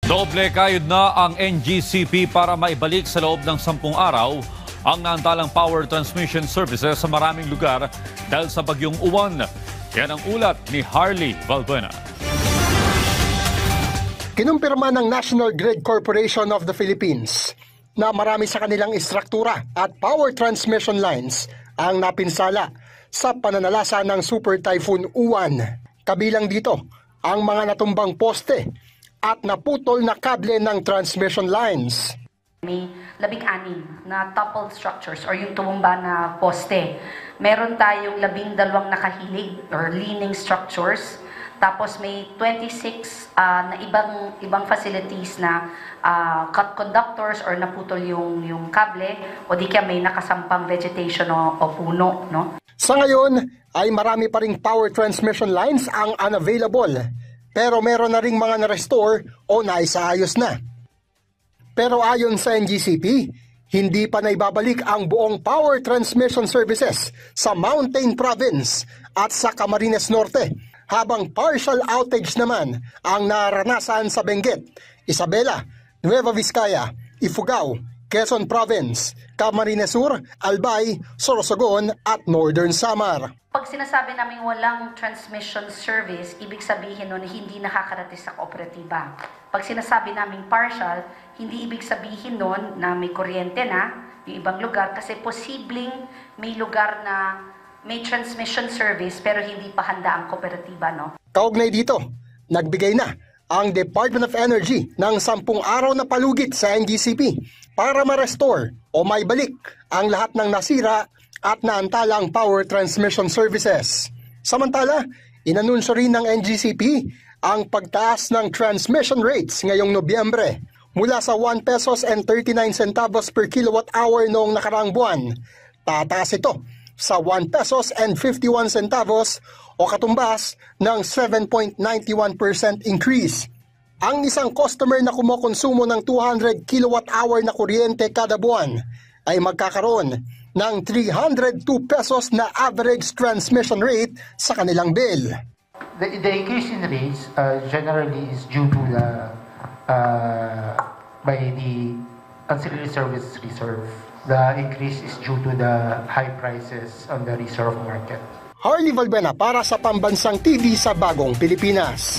Doble kayod na ang NGCP para maibalik sa loob ng 10 araw ang naantalang power transmission services sa maraming lugar dahil sa bagyong Uwan. Yan ang ulat ni Harley Valbuena. Kinumpirma ng National Grid Corporation of the Philippines na marami sa kanilang istruktura at power transmission lines ang napinsala sa pananalasa ng Super Typhoon Uwan. Kabilang dito ang mga natumbang poste at naputol na kable ng transmission lines. May 16 na toppled structures or yung tumumba na poste. Meron tayong 12 nakahilig or leaning structures. Tapos may 26 na ibang facilities na cut conductors or naputol yung kable o di kaya may nakasampang vegetation o puno. No? Sa ngayon ay marami pa ring power transmission lines ang unavailable. Pero meron na ring mga na-restore o naisaayos na. Pero ayon sa NGCP, hindi pa naibabalik ang buong power transmission services sa Mountain Province at sa Camarines Norte, habang partial outage naman ang naranasan sa Benguet, Isabela, Nueva Vizcaya, Ifugao, Quezon Province, Camarines Sur, Albay, Sorsogon at Northern Samar. Pag sinasabi namin walang transmission service, ibig sabihin nun hindi nakakarating sa kooperatiba. Pag sinasabi namin partial, hindi ibig sabihin nun na may kuryente na yung ibang lugar kasi posibleng may lugar na may transmission service pero hindi pa handa ang kooperatiba. No? Kaugnay dito, nagbigay na ang Department of Energy ng 10 araw na palugit sa NGCP para ma-restore o maibalik ang lahat ng nasira at naantalang power transmission services. Samantala, inanunsyo rin ng NGCP ang pagtaas ng transmission rates ngayong Nobyembre mula sa 1 pesos and 39 centavos per kilowatt hour noong nakaraang buwan. Tataas ito sa 1 pesos and 51 centavos o katumbas ng 7.91% increase. Ang isang customer na kumokonsumo ng 200 kilowatt hour na kuryente kada buwan ay magkakaroon ng 302 pesos na average transmission rate sa kanilang bill. The increase in rates generally is due to by the ancillary service reserve. The increase is due to the high prices on the reserve market. Harley Valbuena para sa Pambansang TV sa Bagong Pilipinas.